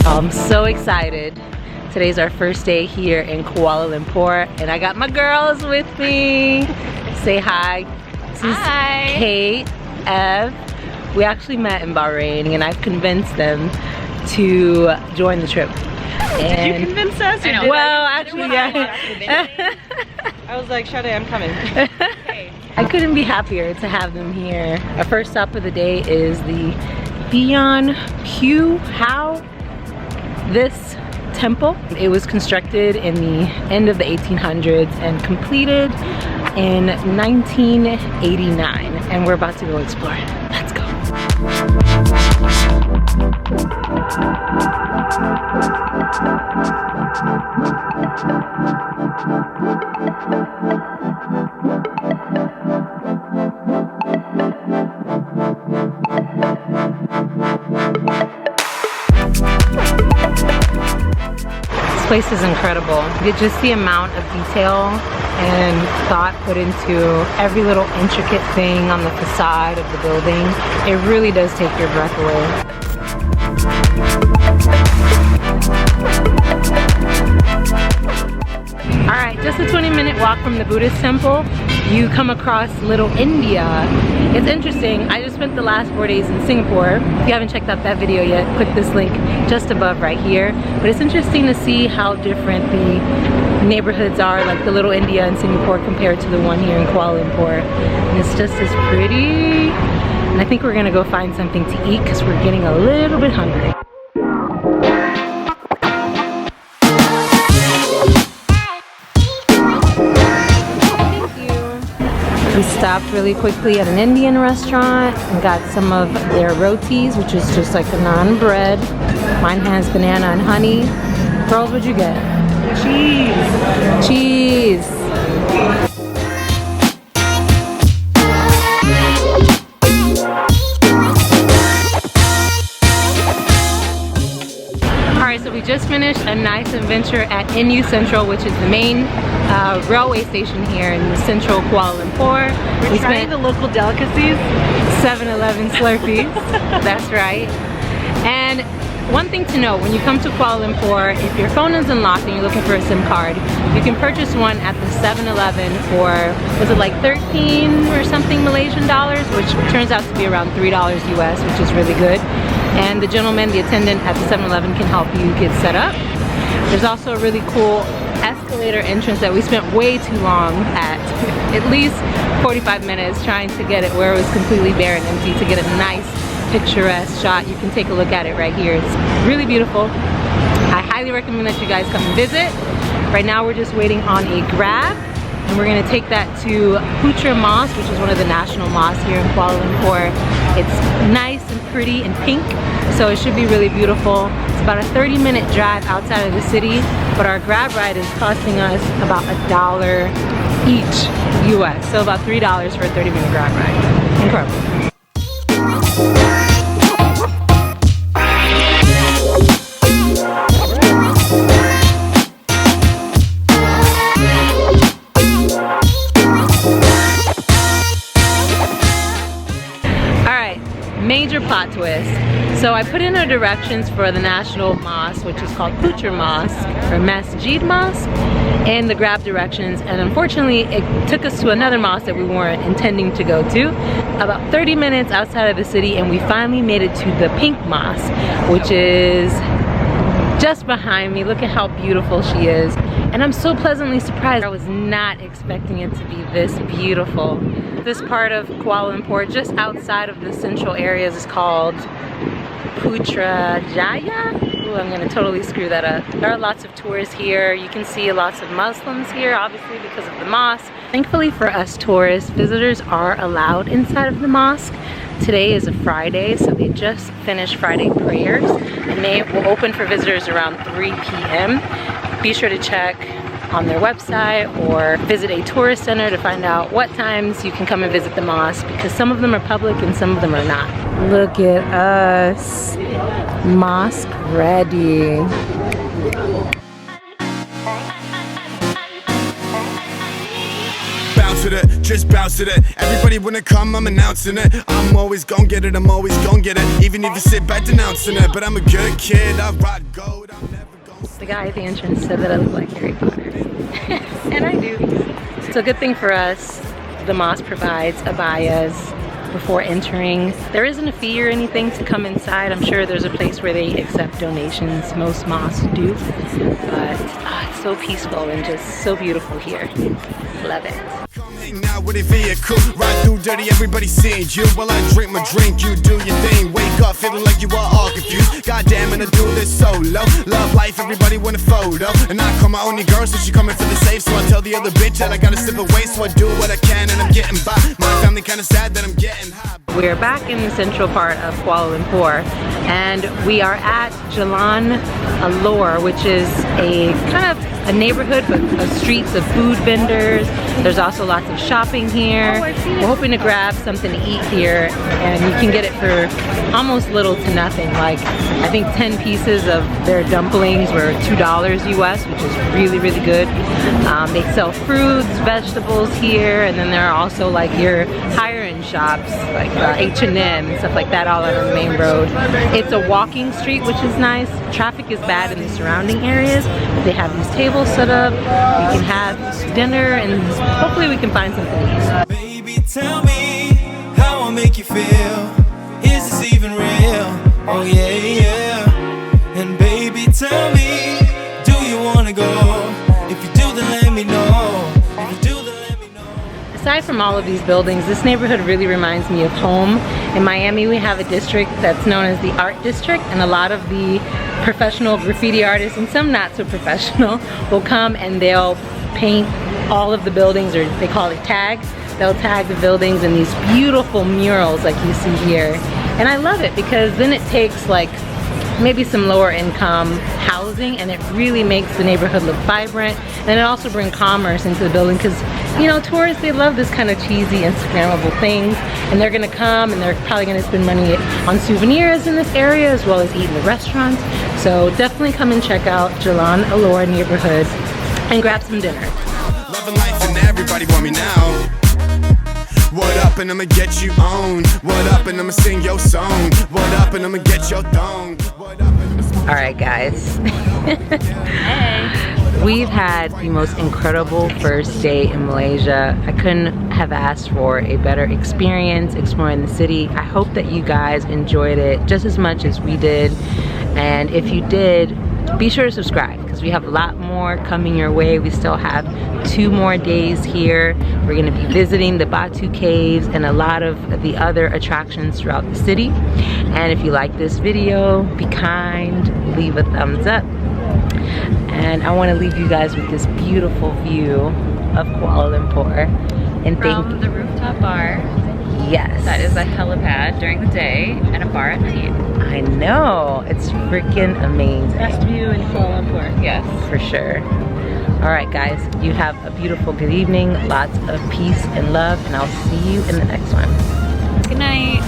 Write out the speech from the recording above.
I'm so excited. Today's our first day here in Kuala Lumpur and I got my girls with me. Say hi. This is Kate, Ev. We actually met in Bahrain and I've convinced them to join the trip. And did you convince us? Or well, actually, yeah. I was like, Sade, I'm coming. Okay. I couldn't be happier to have them here. Our first stop of the day is the Thean this temple. It was constructed in the end of the 1800s and completed in 1989. And we're about to go explore it. Let's go. This place is incredible. Just the amount of detail and thought put into every little intricate thing on the facade of the building. It really does take your breath away. Alright, just a 20-minute walk from the Buddhist temple, you come across Little India. It's interesting, I just spent the last 4 days in Singapore. If you haven't checked out that video yet, click this link just above right here. But it's interesting to see how different the neighborhoods are, like the Little India in Singapore compared to the one here in Kuala Lumpur. And it's just as pretty. And I think we're gonna go find something to eat because we're getting a little bit hungry. We stopped really quickly at an Indian restaurant and got some of their rotis, which is just like a naan bread. Mine has banana and honey. Girls, what'd you get? Cheese. Cheese. Alright, so we just finished a nice adventure at Sentral, which is the main railway station here in central Kuala Lumpur. We tried the local delicacies. 7-Eleven Slurpees. That's right. And one thing to know, when you come to Kuala Lumpur, if your phone is unlocked and you're looking for a SIM card, you can purchase one at the 7-Eleven for, was it like 13 or something Malaysian dollars, which turns out to be around $3 US, which is really good. And the gentleman, the attendant at the 7-Eleven can help you get set up. There's also a really cool escalator entrance that we spent way too long at least 45 minutes trying to get it where it was completely bare and empty to get a nice picturesque shot. You can take a look at it right here. It's really beautiful. I highly recommend that you guys come and visit. Right now we're just waiting on a Grab and we're going to take that to Putra Mosque, which is one of the national mosques here in Kuala Lumpur. It's nice and pretty and pink, so it should be really beautiful. It's about a 30-minute drive outside of the city, but our Grab ride is costing us about $1 each US, so about $3 for a 30-minute Grab ride. Incredible. Major plot twist. So I put in the directions for the national mosque, which is called Putra Mosque or Masjid Mosque, and the Grab directions, and unfortunately it took us to another mosque that we weren't intending to go to, about 30 minutes outside of the city, and we finally made it to the Pink Mosque, which is just behind me. Look at how beautiful she is. And I'm so pleasantly surprised. I was not expecting it to be this beautiful. This part of Kuala Lumpur, just outside of the central areas, is called Putrajaya. Ooh, I'm gonna totally screw that up. There are lots of tourists here. You can see lots of Muslims here, obviously because of the mosque. Thankfully for us tourists, visitors are allowed inside of the mosque. Today is a Friday, so they just finished Friday prayers, and they will open for visitors around 3 p.m. Be sure to check on their website or visit a tourist center to find out what times you can come and visit the mosque, because some of them are public and some of them are not. Look at us, mosque ready. Bounce with it, just bounce with it. Everybody wanna come, I'm announcing it. I'm always gon' get it, I'm always gon' get it. Even if you sit back denouncing it. But I'm a good kid, I rock gold, I'm never gon' The guy at the entrance said that I look like Harry Potter. And I do. So good thing for us, the mosque provides abayas before entering. There isn't a fee or anything to come inside. I'm sure there's a place where they accept donations. Most mosques do. But it's so peaceful and just so beautiful here. Love it. now with a vehicle, ride through dirty, everybody seeing you. While I drink my drink, you do your thing. Wake up feeling like you are all confused. Goddamn, and I do this solo. Love life, everybody want a photo. And I call my only girl, so she coming for the safe. So I tell the other bitch that I gotta slip away. So I do what I can and I'm getting by. My family kinda sad that I'm getting high. We're back in the central part of Kuala Lumpur, and we are at Jalan Alor, which is a kind of a neighborhood of streets of food vendors. There's also lots of shopping here. We're hoping to grab something to eat here, and you can get it for almost little to nothing. Like, I think 10 pieces of their dumplings were $2 US, which is really, really good. They sell fruits, vegetables here, and then there are also like your higher end shops, like H&M and stuff like that, all on the main road. It's a walking street, which is nice. Traffic is bad in the surrounding areas, but they have these tables set up. We can have dinner, and hopefully we can find something to eat. Baby, tell me how I make you feel. Is this even real? Oh yeah, yeah. And baby, tell me, do you wanna go? If you do, then let me know. If you do, then let me know. Aside from all of these buildings, this neighborhood really reminds me of home. In Miami, we have a district that's known as the Art District, and a lot of the professional graffiti artists, and some not so professional, will come and they'll paint all of the buildings, or they call it tags. They'll tag the buildings in these beautiful murals like you see here. And I love it because then it takes like maybe some lower income housing and it really makes the neighborhood look vibrant. And it also brings commerce into the building because, you know, tourists, they love this kind of cheesy Instagrammable things, and they're gonna come and they're probably gonna spend money on souvenirs in this area as well as eat in the restaurants. So definitely come and check out Jalan Alor neighborhood and grab some dinner. Loving life and everybody want me now. What up and I'ma get you on. What up and I'ma sing your song. What up and I'ma get your thong. What up and I'ma... Alright guys. Hey. We've had the most incredible first day in Malaysia. I couldn't have asked for a better experience exploring the city. I hope that you guys enjoyed it just as much as we did. And if you did, be sure to subscribe because we have a lot more coming your way. We still have 2 more days here. We're gonna be visiting the Batu Caves and a lot of the other attractions throughout the city. And if you like this video, be kind, leave a thumbs up. And I wanna leave you guys with this beautiful view of Kuala Lumpur. And From the rooftop bar. Yes. That That is a helipad during the day and a bar at night. I know, it's freaking amazing. Best view in Kuala Lumpur. Yes. For sure. All right, guys, you have a beautiful good evening, lots of peace and love, and I'll see you in the next one. Good night.